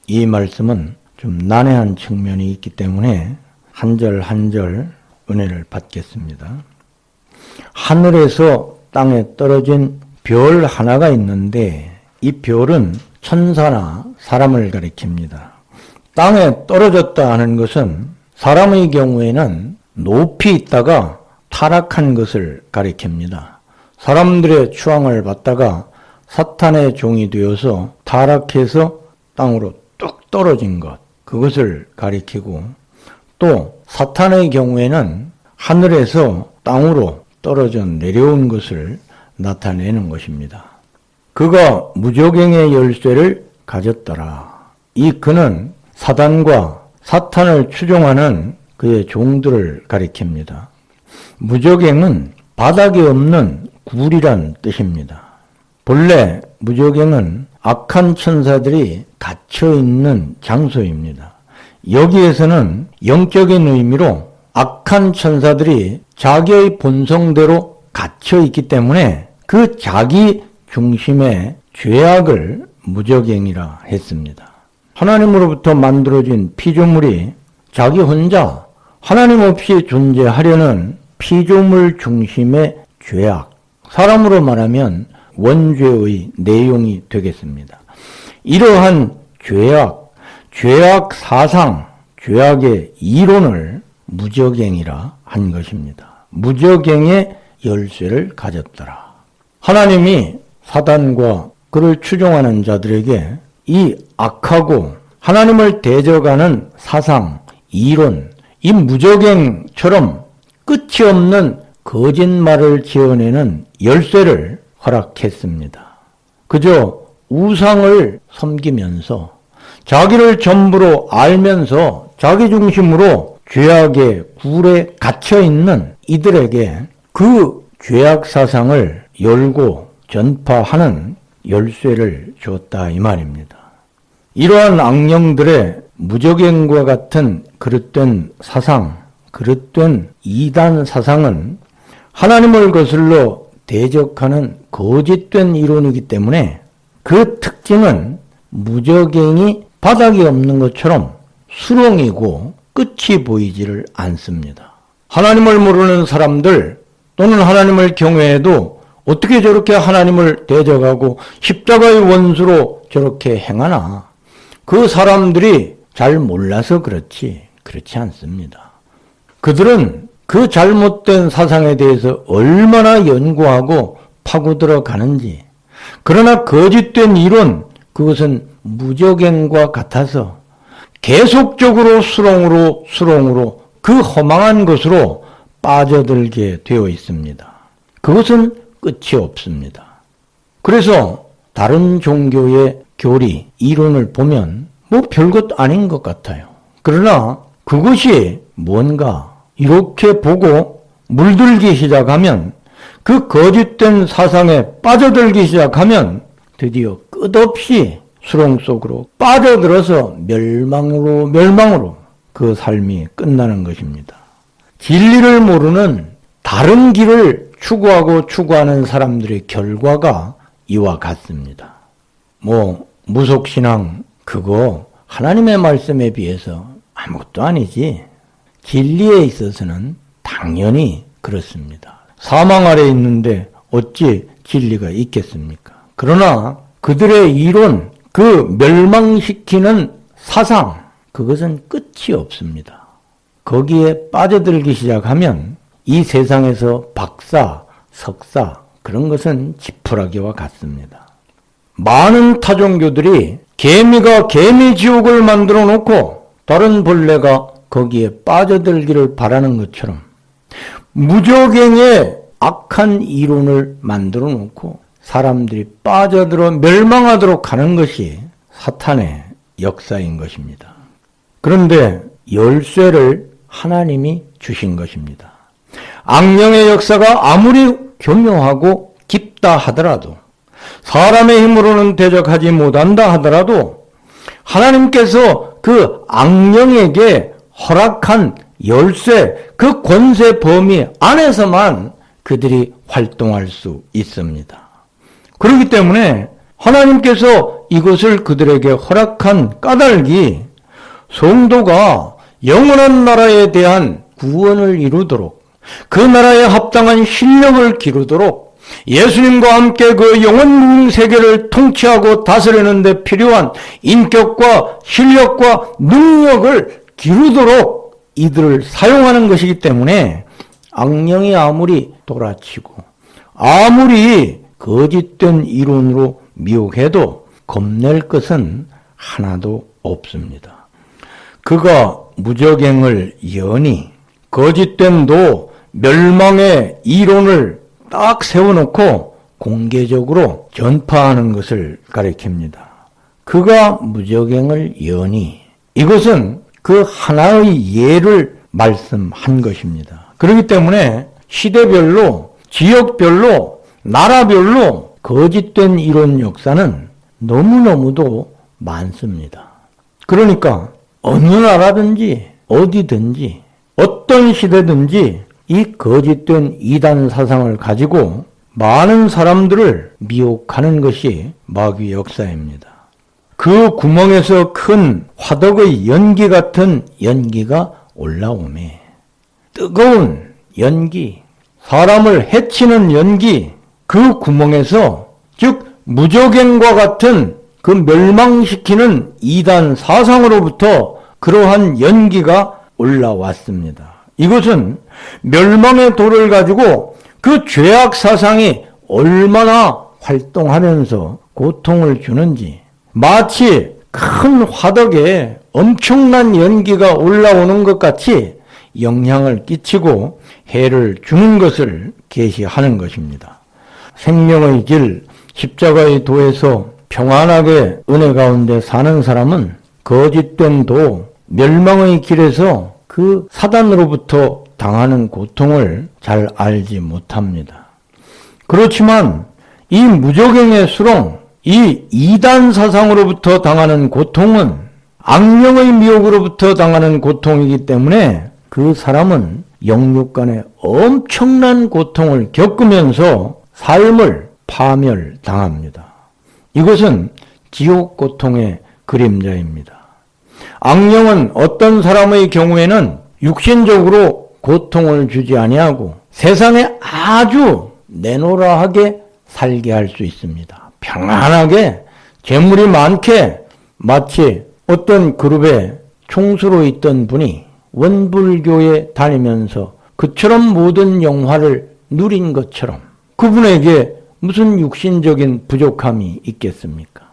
이 말씀은 좀 난해한 측면이 있기 때문에 한 절 한 절 은혜를 받겠습니다. 하늘에서 땅에 떨어진 별 하나가 있는데 이 별은 천사나 사람을 가리킵니다. 땅에 떨어졌다 하는 것은 사람의 경우에는 높이 있다가 타락한 것을 가리킵니다. 사람들의 추앙을 받다가 사탄의 종이 되어서 타락해서 땅으로 뚝 떨어진 것, 그것을 가리키고, 또 사탄의 경우에는 하늘에서 땅으로 떨어져 내려온 것을 나타내는 것입니다. 그가 무저갱의 열쇠를 가졌더라. 이 그는 사단과 사탄을 추종하는 그의 종들을 가리킵니다. 무저갱은 바닥이 없는 굴이란 뜻입니다. 본래 무저갱은 악한 천사들이 갇혀있는 장소입니다. 여기에서는 영적인 의미로 악한 천사들이 자기의 본성대로 갇혀있기 때문에 그 자기 중심의 죄악을 무저갱이라 했습니다. 하나님으로부터 만들어진 피조물이 자기 혼자 하나님 없이 존재하려는 피조물 중심의 죄악, 사람으로 말하면 원죄의 내용이 되겠습니다. 이러한 죄악 사상, 죄악의 이론을 무저갱이라 한 것입니다. 무저갱의 열쇠를 가졌더라. 하나님이 사단과 그를 추종하는 자들에게 이 악하고 하나님을 대적하는 사상, 이론, 이 무저갱처럼 끝이 없는 거짓말을 지어내는 열쇠를 허락했습니다. 그저 우상을 섬기면서 자기를 전부로 알면서 자기 중심으로 죄악의 굴에 갇혀있는 이들에게 그 죄악 사상을 열고 전파하는 열쇠를 줬다 이 말입니다. 이러한 악령들의 무저갱과 같은 그릇된 사상, 그릇된 이단 사상은 하나님을 거슬러 대적하는 거짓된 이론이기 때문에 그 특징은 무저갱이 바닥이 없는 것처럼 수렁이고 끝이 보이지를 않습니다. 하나님을 모르는 사람들 또는 하나님을 경외해도 어떻게 저렇게 하나님을 대적하고 십자가의 원수로 저렇게 행하나? 그 사람들이 잘 몰라서 그렇지 않습니다. 그들은 그 잘못된 사상에 대해서 얼마나 연구하고 파고들어 가는지, 그러나 거짓된 이론, 그것은 무저갱과 같아서 계속적으로 수렁으로 그 허망한 것으로 빠져들게 되어 있습니다. 그것은 끝이 없습니다. 그래서 다른 종교의 교리, 이론을 보면 뭐 별것 아닌 것 같아요. 그러나 그것이 뭔가 이렇게 보고 물들기 시작하면, 그 거짓된 사상에 빠져들기 시작하면 드디어 끝없이 수렁 속으로 빠져들어서 멸망으로 그 삶이 끝나는 것입니다. 진리를 모르는 다른 길을 추구하는 사람들의 결과가 이와 같습니다. 무속신앙 그거 하나님의 말씀에 비해서 아무것도 아니지. 진리에 있어서는 당연히 그렇습니다. 사망 아래 있는데 어찌 진리가 있겠습니까? 그러나 그들의 이론, 그 멸망시키는 사상, 그것은 끝이 없습니다. 거기에 빠져들기 시작하면 이 세상에서 박사, 석사, 그런 것은 지푸라기와 같습니다. 많은 타종교들이 개미가 개미지옥을 만들어 놓고 다른 벌레가 거기에 빠져들기를 바라는 것처럼 무저갱의 악한 이론을 만들어 놓고 사람들이 빠져들어 멸망하도록 하는 것이 사탄의 역사인 것입니다. 그런데 열쇠를 하나님이 주신 것입니다. 악령의 역사가 아무리 교묘하고 깊다 하더라도, 사람의 힘으로는 대적하지 못한다 하더라도 하나님께서 그 악령에게 허락한 열쇠, 그 권세 범위 안에서만 그들이 활동할 수 있습니다. 그렇기 때문에 하나님께서 이것을 그들에게 허락한 까닭이 성도가 영원한 나라에 대한 구원을 이루도록, 그 나라에 합당한 실력을 기르도록, 예수님과 함께 그 영원무궁 세계를 통치하고 다스리는 데 필요한 인격과 실력과 능력을 기르도록 이들을 사용하는 것이기 때문에 악령이 아무리 돌아치고 아무리 거짓된 이론으로 미혹해도 겁낼 것은 하나도 없습니다. 그가 무적행을 여니 거짓된 도 멸망의 이론을 딱 세워놓고 공개적으로 전파하는 것을 가리킵니다. 그가 무적행을 여니, 이것은 그 하나의 예를 말씀한 것입니다. 그렇기 때문에 시대별로, 지역별로, 나라별로 거짓된 이론 역사는 너무너무도 많습니다. 그러니까 어느 나라든지 어디든지 어떤 시대든지 이 거짓된 이단 사상을 가지고 많은 사람들을 미혹하는 것이 마귀 역사입니다. 그 구멍에서 큰 화덕의 연기 같은 연기가 올라오매, 뜨거운 연기, 사람을 해치는 연기, 그 구멍에서, 즉 무적행과 같은 그 멸망시키는 이단 사상으로부터 그러한 연기가 올라왔습니다. 이것은 멸망의 도를 가지고 그 죄악 사상이 얼마나 활동하면서 고통을 주는지, 마치 큰 화덕에 엄청난 연기가 올라오는 것 같이 영향을 끼치고 해를 주는 것을 계시하는 것입니다. 생명의 길, 십자가의 도에서 평안하게 은혜 가운데 사는 사람은 거짓된 도, 멸망의 길에서 그 사단으로부터 당하는 고통을 잘 알지 못합니다. 그렇지만 이 무적행의 수렁, 이 이단 사상으로부터 당하는 고통은 악령의 미혹으로부터 당하는 고통이기 때문에 그 사람은 영육 간에 엄청난 고통을 겪으면서 삶을 파멸당합니다. 이것은 지옥 고통의 그림자입니다. 악령은 어떤 사람의 경우에는 육신적으로 고통을 주지 아니하고 세상에 아주 내노라하게 살게 할 수 있습니다. 평안하게, 재물이 많게, 마치 어떤 그룹의 총수로 있던 분이 원불교에 다니면서 그처럼 모든 영화를 누린 것처럼 그분에게 무슨 육신적인 부족함이 있겠습니까?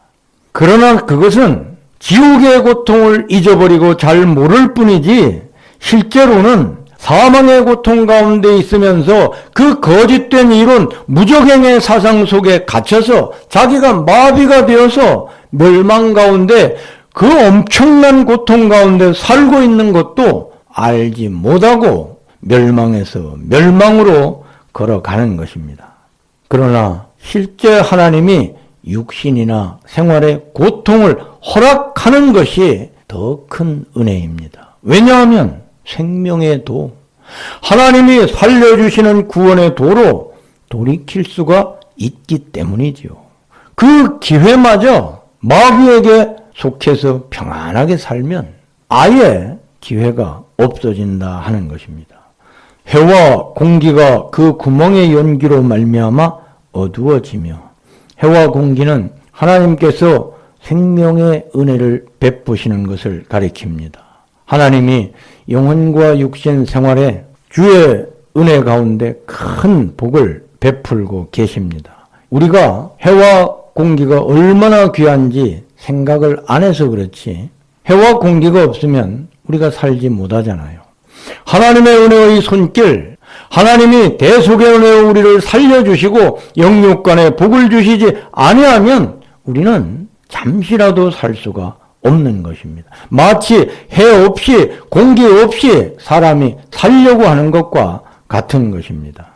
그러나 그것은 지옥의 고통을 잊어버리고 잘 모를 뿐이지 실제로는 사망의 고통 가운데 있으면서 그 거짓된 이론, 무적행의 사상 속에 갇혀서 자기가 마비가 되어서 멸망 가운데 그 엄청난 고통 가운데 살고 있는 것도 알지 못하고 멸망에서 멸망으로 걸어가는 것입니다. 그러나 실제 하나님이 육신이나 생활의 고통을 허락하는 것이 더 큰 은혜입니다. 왜냐하면 생명의 도, 하나님이 살려주시는 구원의 도로 돌이킬 수가 있기 때문이지요. 그 기회마저 마귀에게 속해서 평안하게 살면 아예 기회가 없어진다 하는 것입니다. 해와 공기가 그 구멍의 연기로 말미암아 어두워지며, 해와 공기는 하나님께서 생명의 은혜를 베푸시는 것을 가리킵니다. 하나님이 영혼과 육신 생활에 주의 은혜 가운데 큰 복을 베풀고 계십니다. 우리가 해와 공기가 얼마나 귀한지 생각을 안 해서 그렇지, 해와 공기가 없으면 우리가 살지 못하잖아요. 하나님의 은혜의 손길, 하나님이 대속의 은혜로 우리를 살려주시고 영육간에 복을 주시지 아니하면 우리는 잠시라도 살 수가 없는 것입니다. 마치 해 없이 공기 없이 사람이 살려고 하는 것과 같은 것입니다.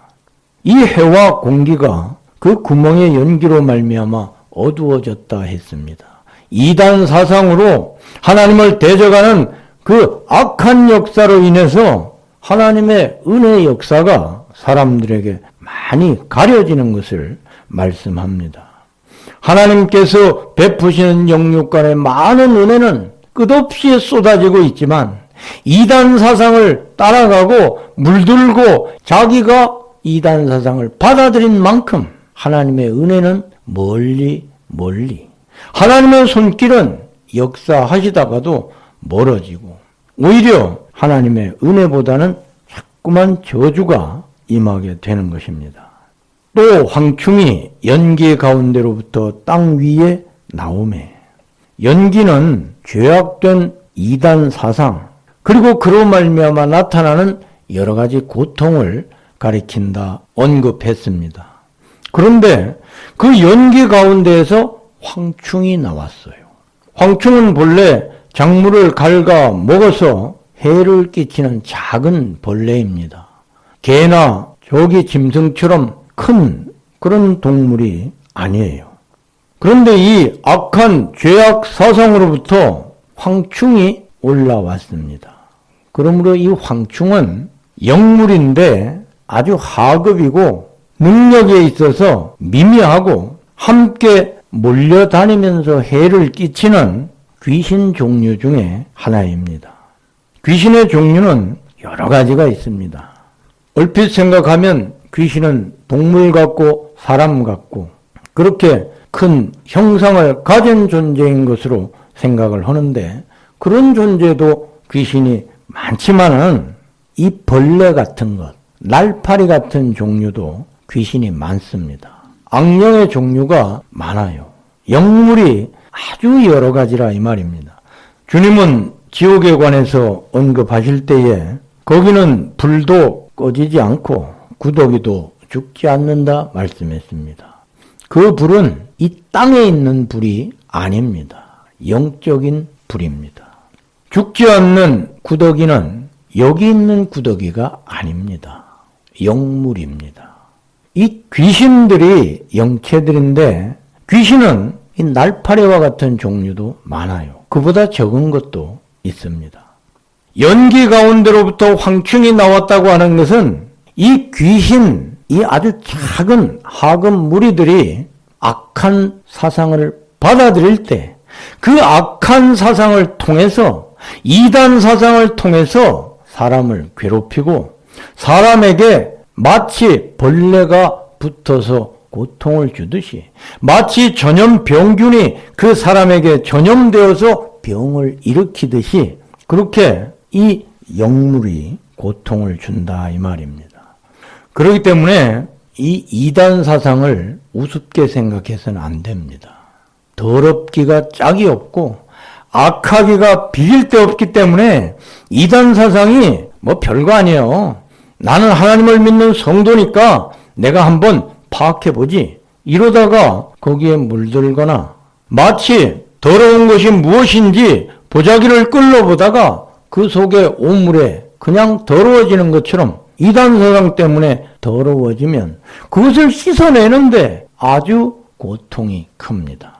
이 해와 공기가 그 구멍의 연기로 말미암아 어두워졌다 했습니다. 이단 사상으로 하나님을 대적하는 그 악한 역사로 인해서 하나님의 은혜의 역사가 사람들에게 많이 가려지는 것을 말씀합니다. 하나님께서 베푸시는 영육간의 많은 은혜는 끝없이 쏟아지고 있지만 이단 사상을 따라가고 물들고 자기가 이단 사상을 받아들인 만큼 하나님의 은혜는 멀리 하나님의 손길은 역사하시다가도 멀어지고 오히려 하나님의 은혜보다는 자꾸만 저주가 임하게 되는 것입니다. 또 황충이 연기 가운데로부터 땅 위에 나오매 연기는 죄악된 이단 사상 그리고 그로 말미암아 나타나는 여러 가지 고통을 가리킨다 언급했습니다. 그런데 그 연기 가운데에서 황충이 나왔어요. 황충은 본래 작물을 갉아 먹어서 해를 끼치는 작은 벌레입니다. 개나 조기 짐승처럼 큰 그런 동물이 아니에요. 그런데 이 악한 죄악 사상으로부터 황충이 올라왔습니다. 그러므로 이 황충은 영물인데 아주 하급이고 능력에 있어서 미미하고 함께 몰려다니면서 해를 끼치는 귀신 종류 중에 하나입니다. 귀신의 종류는 여러 가지가 있습니다. 얼핏 생각하면 귀신은 동물 같고 사람 같고 그렇게 큰 형상을 가진 존재인 것으로 생각을 하는데 그런 존재도 귀신이 많지만은 이 벌레 같은 것, 날파리 같은 종류도 귀신이 많습니다. 악령의 종류가 많아요. 영물이 아주 여러 가지라 이 말입니다. 주님은 지옥에 관해서 언급하실 때에 거기는 불도 꺼지지 않고 구더기도 죽지 않는다 말씀했습니다. 그 불은 이 땅에 있는 불이 아닙니다. 영적인 불입니다. 죽지 않는 구더기는 여기 있는 구더기가 아닙니다. 영물입니다. 이 귀신들이 영체들인데 귀신은 이 날파리와 같은 종류도 많아요. 그보다 적은 것도 있습니다. 연기 가운데로부터 황충이 나왔다고 하는 것은 이 귀신, 이 아주 작은 하급 무리들이 악한 사상을 받아들일 때 그 악한 사상을 통해서 이단 사상을 통해서 사람을 괴롭히고 사람에게 마치 벌레가 붙어서 고통을 주듯이 마치 전염병균이 그 사람에게 전염되어서 병을 일으키듯이 그렇게 이 영물이 고통을 준다 이 말입니다. 그렇기 때문에 이 이단 사상을 우습게 생각해서는 안 됩니다. 더럽기가 짝이 없고 악하기가 비길 데 없기 때문에 이단 사상이 뭐 별거 아니에요. 나는 하나님을 믿는 성도니까 내가 한번 파악해보지. 이러다가 거기에 물들거나 마치 더러운 것이 무엇인지 보자기를 끌러보다가 그 속에 오물에 그냥 더러워지는 것처럼 이단 사상 때문에 더러워지면 그것을 씻어내는데 아주 고통이 큽니다.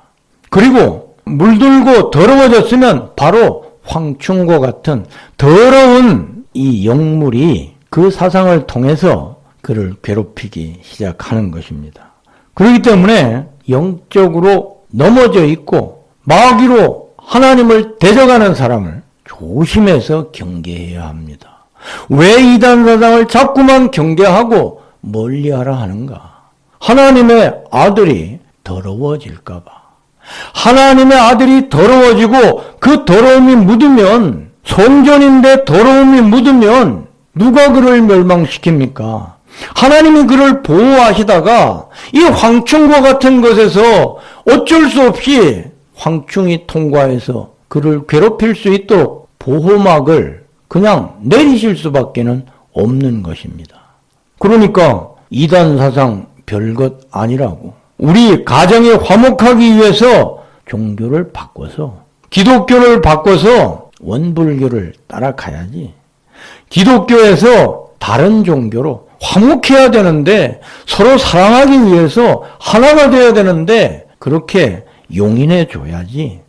그리고 물들고 더러워졌으면 바로 황충과 같은 더러운 이 영물이 그 사상을 통해서 그를 괴롭히기 시작하는 것입니다. 그렇기 때문에 영적으로 넘어져 있고 마귀로 하나님을 대적하는 사람을 조심해서 경계해야 합니다. 왜 이단 사상을 자꾸만 경계하고 멀리하라 하는가? 하나님의 아들이 더러워질까 봐. 하나님의 아들이 더러워지고 그 더러움이 묻으면 성전인데 더러움이 묻으면 누가 그를 멸망시킵니까? 하나님이 그를 보호하시다가 이 황충과 같은 것에서 어쩔 수 없이 황충이 통과해서 그를 괴롭힐 수 있도록 보호막을 그냥 내리실 수밖에는 없는 것입니다. 그러니까 이단 사상 별것 아니라고. 우리 가정이 화목하기 위해서 종교를 바꿔서 기독교를 바꿔서 원불교를 따라가야지. 기독교에서 다른 종교로 화목해야 되는데 서로 사랑하기 위해서 하나가 되어야 되는데 그렇게 용인해 줘야지.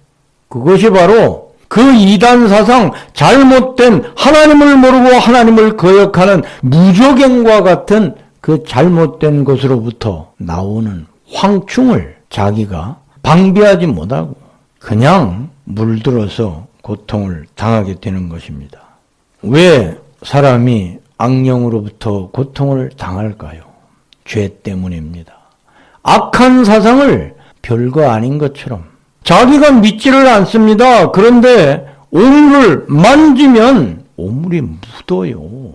그것이 바로 그 이단 사상 잘못된 하나님을 모르고 하나님을 거역하는 무저갱과 같은 그 잘못된 것으로부터 나오는 황충을 자기가 방비하지 못하고 그냥 물들어서 고통을 당하게 되는 것입니다. 왜 사람이 악령으로부터 고통을 당할까요? 죄 때문입니다. 악한 사상을 별거 아닌 것처럼 자기가 믿지를 않습니다. 그런데 오물을 만지면 오물이 묻어요.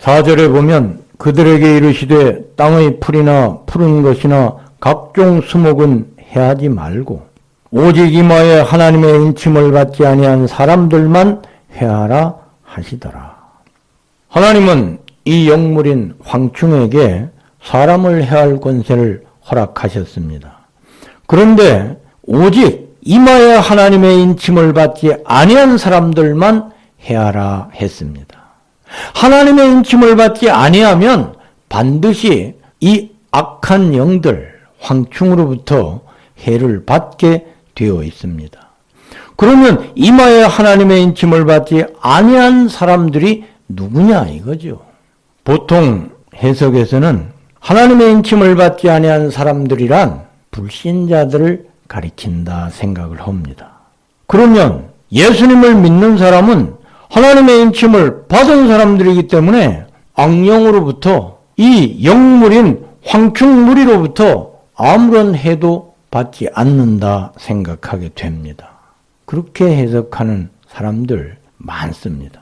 4절에 보면 그들에게 이르시되 땅의 풀이나 푸른 것이나 각종 수목은 해하지 말고 오직 이마에 하나님의 인침을 받지 아니한 사람들만 해하라 하시더라. 하나님은 이 영물인 황충에게 사람을 해할 권세를 허락하셨습니다. 그런데 오직 이마에 하나님의 인침을 받지 아니한 사람들만 해하라 했습니다. 하나님의 인침을 받지 아니하면 반드시 이 악한 영들, 황충으로부터 해를 받게 되어 있습니다. 그러면 이마에 하나님의 인침을 받지 아니한 사람들이 누구냐 이거죠. 보통 해석에서는 하나님의 인침을 받지 아니한 사람들이란 불신자들을 가리킨다 생각을 합니다. 그러면 예수님을 믿는 사람은 하나님의 인침을 받은 사람들이기 때문에 악령으로부터 이 영물인 황충무리로부터 아무런 해도 받지 않는다 생각하게 됩니다. 그렇게 해석하는 사람들 많습니다.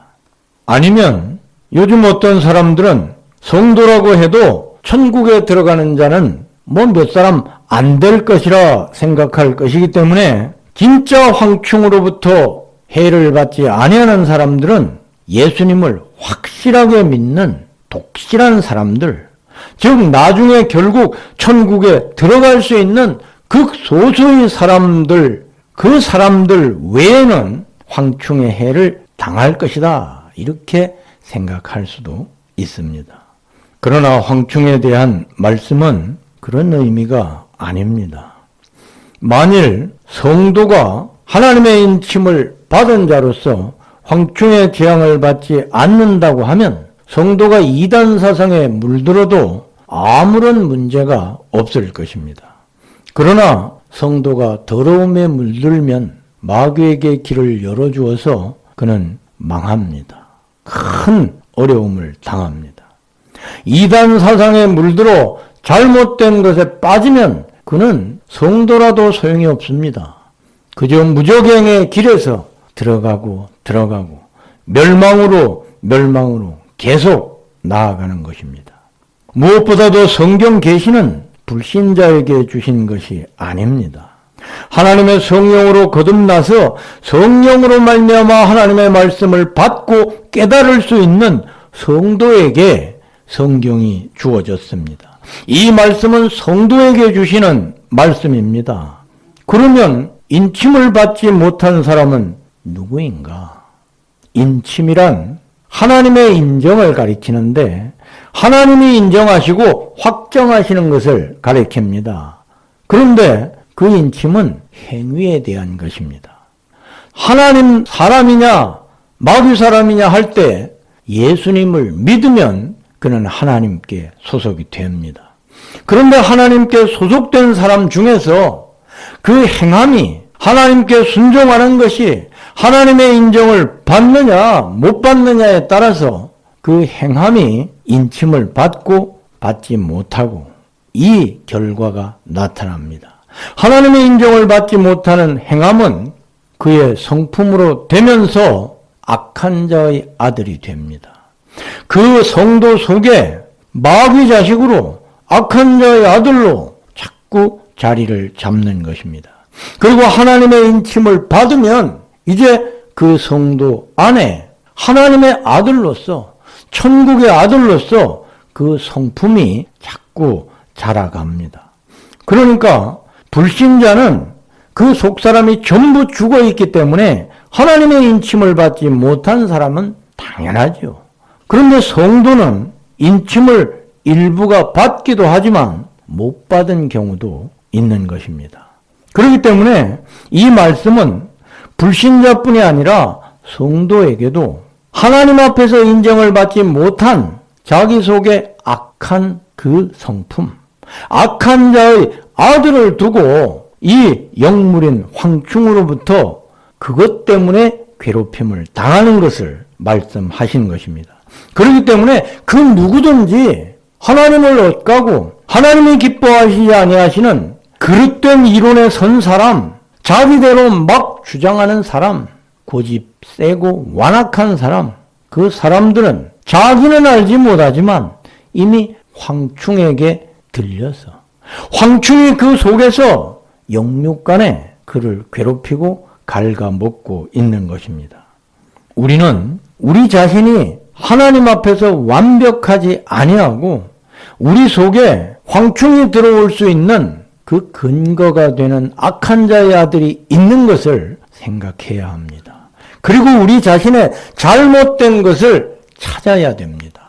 아니면 요즘 어떤 사람들은 성도라고 해도 천국에 들어가는 자는 몇 사람 안 될 것이라 생각할 것이기 때문에 진짜 황충으로부터 해를 받지 아니하는 사람들은 예수님을 확실하게 믿는 독실한 사람들, 즉 나중에 결국 천국에 들어갈 수 있는 극소수의 사람들, 그 사람들 외에는 황충의 해를 당할 것이다 이렇게 생각할 수도 있습니다. 그러나 황충에 대한 말씀은 그런 의미가 아닙니다. 만일 성도가 하나님의 인침을 받은 자로서 황충의 재앙을 받지 않는다고 하면 성도가 이단 사상에 물들어도 아무런 문제가 없을 것입니다. 그러나 성도가 더러움에 물들면 마귀에게 길을 열어주어서 그는 망합니다. 큰 어려움을 당합니다. 이단 사상에 물들어 잘못된 것에 빠지면 그는 성도라도 소용이 없습니다. 그저 무적행의 길에서 들어가고 멸망으로 계속 나아가는 것입니다. 무엇보다도 성경 계시는 불신자에게 주신 것이 아닙니다. 하나님의 성령으로 거듭나서 성령으로 말미암아 하나님의 말씀을 받고 깨달을 수 있는 성도에게 성경이 주어졌습니다. 이 말씀은 성도에게 주시는 말씀입니다. 그러면 인침을 받지 못한 사람은 누구인가? 인침이란 하나님의 인정을 가리키는데 하나님이 인정하시고 확정하시는 것을 가리킵니다. 그런데 그 인침은 행위에 대한 것입니다. 하나님 사람이냐 마귀 사람이냐 할 때 예수님을 믿으면 그는 하나님께 소속이 됩니다. 그런데 하나님께 소속된 사람 중에서 그 행함이 하나님께 순종하는 것이 하나님의 인정을 받느냐 못 받느냐에 따라서 그 행함이 인침을 받고 받지 못하고 이 결과가 나타납니다. 하나님의 인정을 받지 못하는 행함은 그의 성품으로 되면서 악한 자의 아들이 됩니다. 그 성도 속에 마귀 자식으로 악한 자의 아들로 자꾸 자리를 잡는 것입니다. 그리고 하나님의 인침을 받으면 이제 그 성도 안에 하나님의 아들로서 천국의 아들로서 그 성품이 자꾸 자라갑니다. 그러니까 불신자는 그 속사람이 전부 죽어있기 때문에 하나님의 인침을 받지 못한 사람은 당연하죠. 그런데 성도는 인침을 일부가 받기도 하지만 못 받은 경우도 있는 것입니다. 그렇기 때문에 이 말씀은 불신자뿐이 아니라 성도에게도 하나님 앞에서 인정을 받지 못한 자기 속에 악한 그 성품, 악한 자의 아들을 두고 이 영물인 황충으로부터 그것 때문에 괴롭힘을 당하는 것을 말씀하신 것입니다. 그렇기 때문에 그 누구든지 하나님을 얻가고 하나님이 기뻐하시지 아니하시는 그릇된 이론에 선 사람, 자기대로 막 주장하는 사람, 고집 세고 완악한 사람, 그 사람들은 자기는 알지 못하지만 이미 황충에게 들려서 황충이 그 속에서 영육간에 그를 괴롭히고 갉아먹고 있는 것입니다. 우리는 우리 자신이 하나님 앞에서 완벽하지 아니하고 우리 속에 황충이 들어올 수 있는 그 근거가 되는 악한 자의 아들이 있는 것을 생각해야 합니다. 그리고 우리 자신의 잘못된 것을 찾아야 됩니다.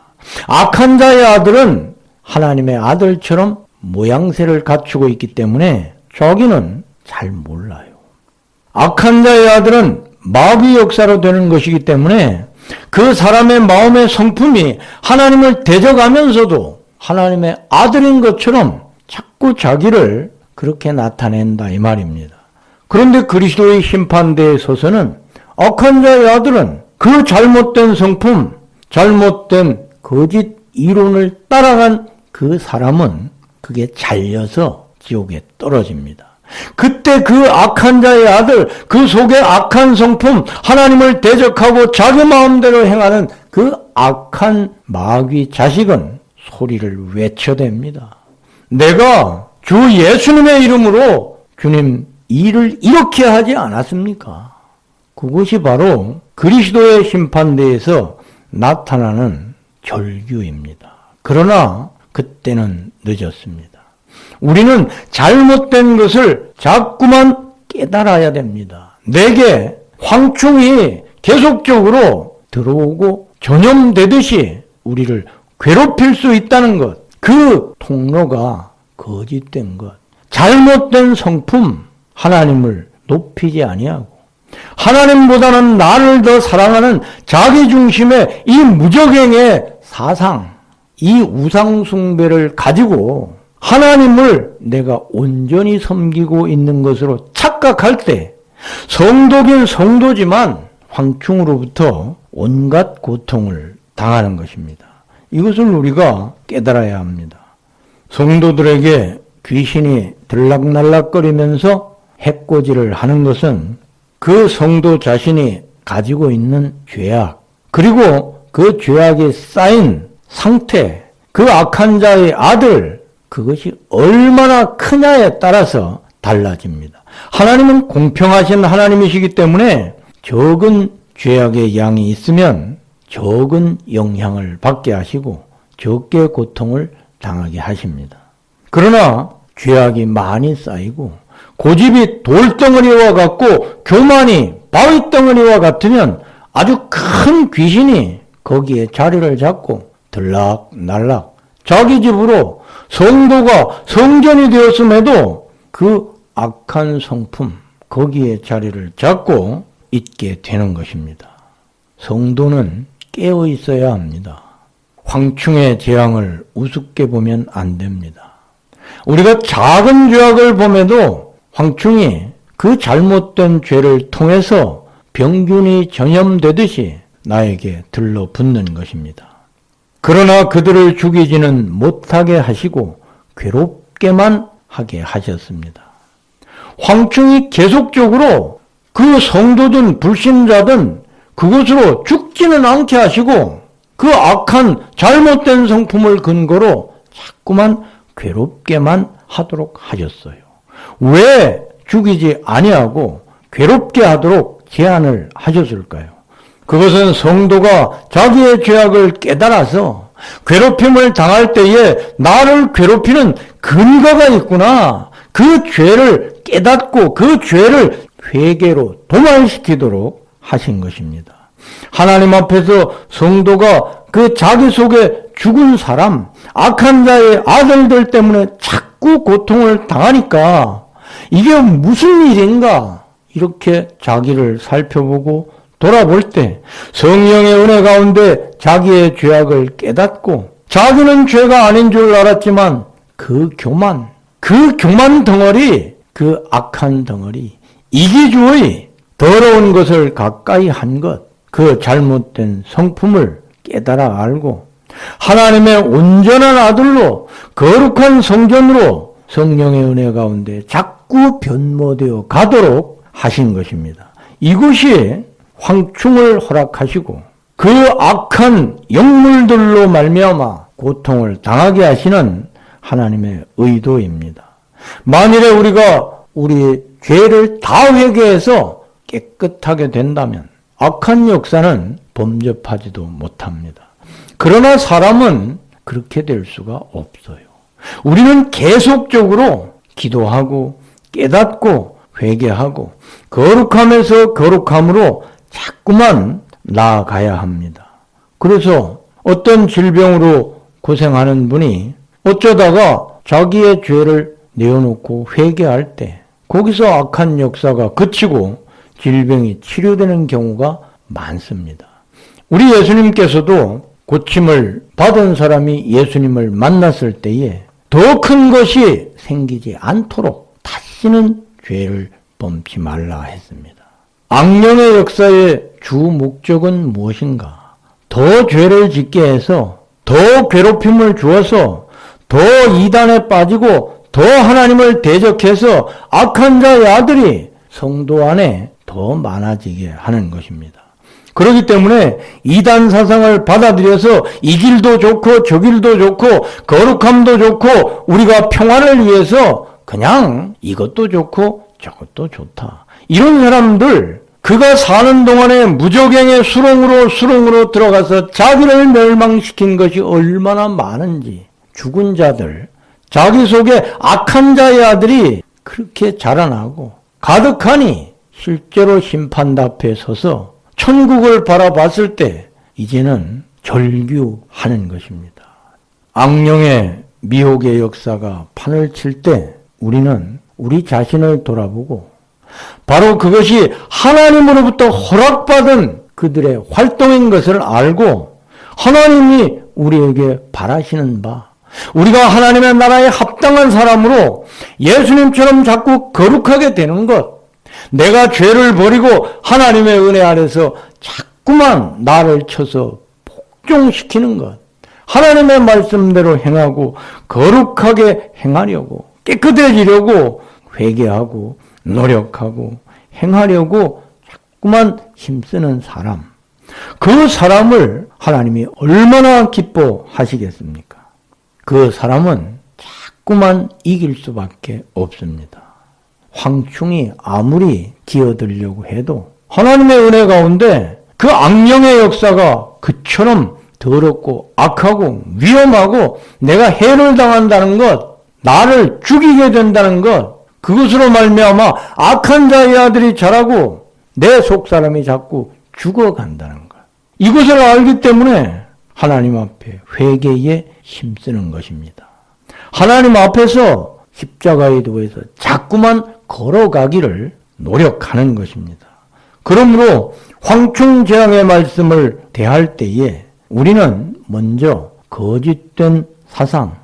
악한 자의 아들은 하나님의 아들처럼 모양새를 갖추고 있기 때문에 자기는 잘 몰라요. 악한 자의 아들은 마귀 역사로 되는 것이기 때문에 그 사람의 마음의 성품이 하나님을 대적하면서도 하나님의 아들인 것처럼 자꾸 자기를 그렇게 나타낸다 이 말입니다. 그런데 그리스도의 심판대에 서서는 악한 자의 아들은 그 잘못된 성품, 잘못된 거짓 이론을 따라간 그 사람은 그게 잘려서 지옥에 떨어집니다. 그때 그 악한 자의 아들, 그 속에 악한 성품, 하나님을 대적하고 자기 마음대로 행하는 그 악한 마귀 자식은 소리를 외쳐댑니다. 내가 주 예수님의 이름으로 주님 일을 이렇게 하지 않았습니까? 그것이 바로 그리스도의 심판대에서 나타나는 절규입니다. 그러나 그때는 늦었습니다. 우리는 잘못된 것을 자꾸만 깨달아야 됩니다. 내게 황충이 계속적으로 들어오고 전염되듯이 우리를 괴롭힐 수 있다는 것, 그 통로가 거짓된 것, 잘못된 성품, 하나님을 높이지 아니하고 하나님보다는 나를 더 사랑하는 자기중심의 이 무적행의 사상, 이 우상숭배를 가지고 하나님을 내가 온전히 섬기고 있는 것으로 착각할 때 성도긴 성도지만 황충으로부터 온갖 고통을 당하는 것입니다. 이것을 우리가 깨달아야 합니다. 성도들에게 귀신이 들락날락거리면서 해코지를 하는 것은 그 성도 자신이 가지고 있는 죄악, 그리고 그 죄악이 쌓인 상태, 그 악한 자의 아들, 그것이 얼마나 크냐에 따라서 달라집니다. 하나님은 공평하신 하나님이시기 때문에 적은 죄악의 양이 있으면 적은 영향을 받게 하시고 적게 고통을 당하게 하십니다. 그러나 죄악이 많이 쌓이고 고집이 돌덩어리와 같고 교만이 바위덩어리와 같으면 아주 큰 귀신이 거기에 자리를 잡고 들락날락 자기 집으로 성도가 성전이 되었음에도 그 악한 성품 거기에 자리를 잡고 있게 되는 것입니다. 성도는 깨어 있어야 합니다. 황충의 재앙을 우습게 보면 안 됩니다. 우리가 작은 죄악을 범해도 황충이 그 잘못된 죄를 통해서 병균이 전염되듯이 나에게 들러붙는 것입니다. 그러나 그들을 죽이지는 못하게 하시고 괴롭게만 하게 하셨습니다. 황충이 계속적으로 그 성도든 불신자든 그것으로 죽지는 않게 하시고 그 악한 잘못된 성품을 근거로 자꾸만 괴롭게만 하도록 하셨어요. 왜 죽이지 아니하고 괴롭게 하도록 제안을 하셨을까요? 그것은 성도가 자기의 죄악을 깨달아서 괴롭힘을 당할 때에 나를 괴롭히는 근거가 있구나. 그 죄를 깨닫고 그 죄를 회개로 도말시키도록 하신 것입니다. 하나님 앞에서 성도가 그 자기 속에 죽은 사람, 악한 자의 아들들 때문에 자꾸 고통을 당하니까 이게 무슨 일인가? 이렇게 자기를 살펴보고 돌아볼 때 성령의 은혜 가운데 자기의 죄악을 깨닫고 자기는 죄가 아닌 줄 알았지만 그 교만 덩어리, 그 악한 덩어리, 이기주의 더러운 것을 가까이 한 것, 그 잘못된 성품을 깨달아 알고 하나님의 온전한 아들로 거룩한 성전으로 성령의 은혜 가운데 자꾸 변모되어 가도록 하신 것입니다. 이것이 황충을 허락하시고 그 악한 영물들로 말미암아 고통을 당하게 하시는 하나님의 의도입니다. 만일에 우리가 우리 죄를 다 회개해서 깨끗하게 된다면 악한 역사는 범접하지도 못합니다. 그러나 사람은 그렇게 될 수가 없어요. 우리는 계속적으로 기도하고 깨닫고 회개하고 거룩함에서 거룩함으로 자꾸만 나아가야 합니다. 그래서 어떤 질병으로 고생하는 분이 어쩌다가 자기의 죄를 내어놓고 회개할 때 거기서 악한 역사가 그치고 질병이 치료되는 경우가 많습니다. 우리 예수님께서도 고침을 받은 사람이 예수님을 만났을 때에 더 큰 것이 생기지 않도록 다시는 죄를 범치 말라 했습니다. 악령의 역사의 주 목적은 무엇인가? 더 죄를 짓게 해서 더 괴롭힘을 주어서 더 이단에 빠지고 더 하나님을 대적해서 악한 자의 아들이 성도 안에 더 많아지게 하는 것입니다. 그렇기 때문에 이단 사상을 받아들여서 이 길도 좋고 저 길도 좋고 거룩함도 좋고 우리가 평화를 위해서 그냥 이것도 좋고 저것도 좋다. 이런 사람들, 그가 사는 동안에 무적행의 수렁으로 들어가서 자기를 멸망시킨 것이 얼마나 많은지, 죽은 자들, 자기 속에 악한 자의 아들이 그렇게 자라나고 가득하니 실제로 심판대 앞에 서서 천국을 바라봤을 때 이제는 절규하는 것입니다. 악령의 미혹의 역사가 판을 칠 때 우리는 우리 자신을 돌아보고 바로 그것이 하나님으로부터 허락받은 그들의 활동인 것을 알고 하나님이 우리에게 바라시는 바, 우리가 하나님의 나라에 합당한 사람으로 예수님처럼 자꾸 거룩하게 되는 것, 내가 죄를 버리고 하나님의 은혜 아래서 자꾸만 나를 쳐서 복종시키는 것, 하나님의 말씀대로 행하고 거룩하게 행하려고, 깨끗해지려고 회개하고 노력하고 행하려고 자꾸만 힘쓰는 사람, 그 사람을 하나님이 얼마나 기뻐하시겠습니까? 그 사람은 자꾸만 이길 수밖에 없습니다. 황충이 아무리 기어들려고 해도 하나님의 은혜 가운데 그 악령의 역사가 그처럼 더럽고 악하고 위험하고 내가 해를 당한다는 것, 나를 죽이게 된다는 것, 그것으로 말미암아 악한 자의 아들이 자라고 내 속사람이 자꾸 죽어간다는 것, 이것을 알기 때문에 하나님 앞에 회개에 힘쓰는 것입니다. 하나님 앞에서 십자가에 두어서 자꾸만 걸어가기를 노력하는 것입니다. 그러므로 황충재앙의 말씀을 대할 때에 우리는 먼저 거짓된 사상,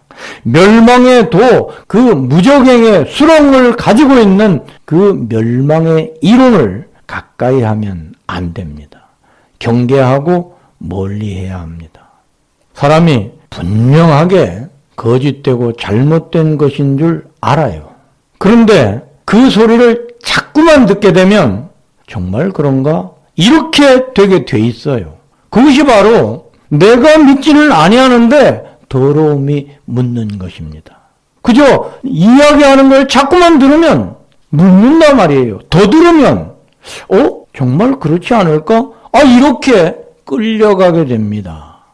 멸망의 도, 그 무적행의 수렁을 가지고 있는 그 멸망의 이론을 가까이 하면 안 됩니다. 경계하고 멀리해야 합니다. 사람이 분명하게 거짓되고 잘못된 것인 줄 알아요. 그런데 그 소리를 자꾸만 듣게 되면 정말 그런가? 이렇게 되게 돼 있어요. 그것이 바로 내가 믿지는 아니하는데 더러움이 묻는 것입니다. 그저 이야기하는 걸 자꾸만 들으면 묻는단 말이에요. 더 들으면 정말 그렇지 않을까? 이렇게 끌려가게 됩니다.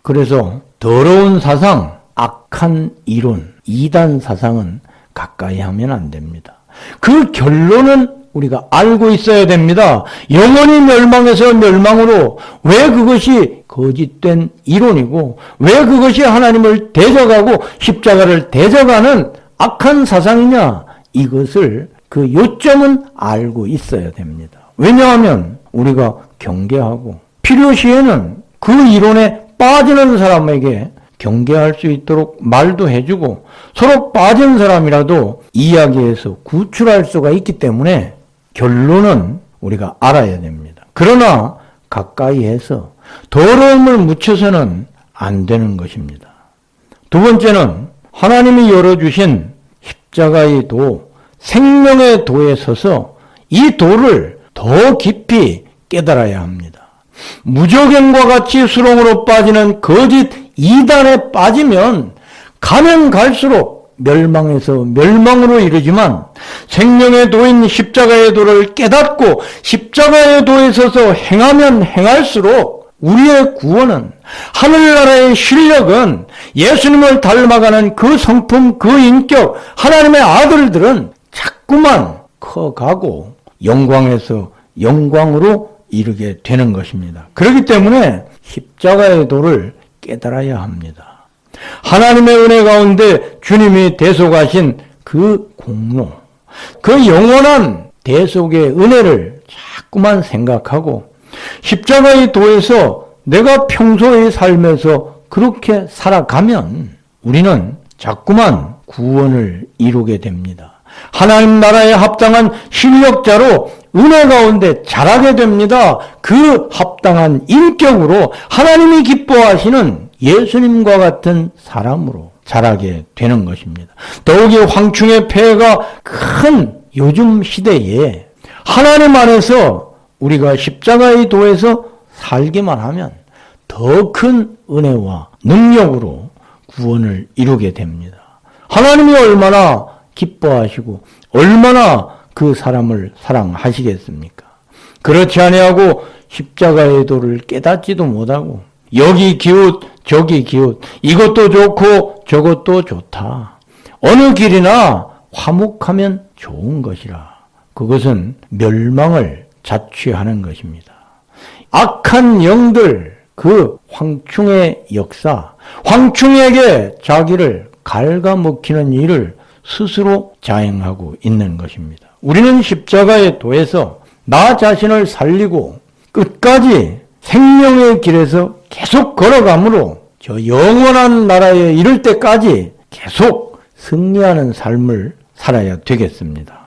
그래서 더러운 사상, 악한 이론, 이단 사상은 가까이 하면 안 됩니다. 그 결론은 우리가 알고 있어야 됩니다. 영원히 멸망에서 멸망으로, 왜 그것이 거짓된 이론이고 왜 그것이 하나님을 대적하고 십자가를 대적하는 악한 사상이냐, 이것을 그 요점은 알고 있어야 됩니다. 왜냐하면 우리가 경계하고 필요시에는 그 이론에 빠지는 사람에게 경계할 수 있도록 말도 해주고 서로 빠진 사람이라도 이야기해서 구출할 수가 있기 때문에 결론은 우리가 알아야 됩니다. 그러나 가까이 해서 더러움을 묻혀서는 안 되는 것입니다. 두 번째는 하나님이 열어주신 십자가의 도, 생명의 도에 서서 이 도를 더 깊이 깨달아야 합니다. 무저갱과 같이 수렁으로 빠지는 거짓 이단에 빠지면 가면 갈수록 멸망에서 멸망으로 이르지만 생명의 도인 십자가의 도를 깨닫고 십자가의 도에 서서 행하면 행할수록 우리의 구원은, 하늘나라의 실력은, 예수님을 닮아가는 그 성품, 그 인격, 하나님의 아들들은 자꾸만 커가고 영광에서 영광으로 이르게 되는 것입니다. 그렇기 때문에 십자가의 도를 깨달아야 합니다. 하나님의 은혜 가운데 주님이 대속하신 그 공로, 그 영원한 대속의 은혜를 자꾸만 생각하고 십자가의 도에서 내가 평소의 삶에서 그렇게 살아가면 우리는 자꾸만 구원을 이루게 됩니다. 하나님 나라에 합당한 실력자로 은혜 가운데 자라게 됩니다. 그 합당한 인격으로 하나님이 기뻐하시는 예수님과 같은 사람으로 자라게 되는 것입니다. 더욱이 황충의 폐해가 큰 요즘 시대에 하나님 안에서 우리가 십자가의 도에서 살기만 하면 더 큰 은혜와 능력으로 구원을 이루게 됩니다. 하나님이 얼마나 기뻐하시고 얼마나 그 사람을 사랑하시겠습니까? 그렇지 아니하고 십자가의 도를 깨닫지도 못하고 여기 기웃 저기 기웃, 이것도 좋고 저것도 좋다. 어느 길이나 화목하면 좋은 것이라. 그것은 멸망을 자취하는 것입니다. 악한 영들, 그 황충의 역사, 황충에게 자기를 갉아먹히는 일을 스스로 자행하고 있는 것입니다. 우리는 십자가의 도에서 나 자신을 살리고 끝까지 생명의 길에서 계속 걸어가므로 저 영원한 나라에 이를 때까지 계속 승리하는 삶을 살아야 되겠습니다.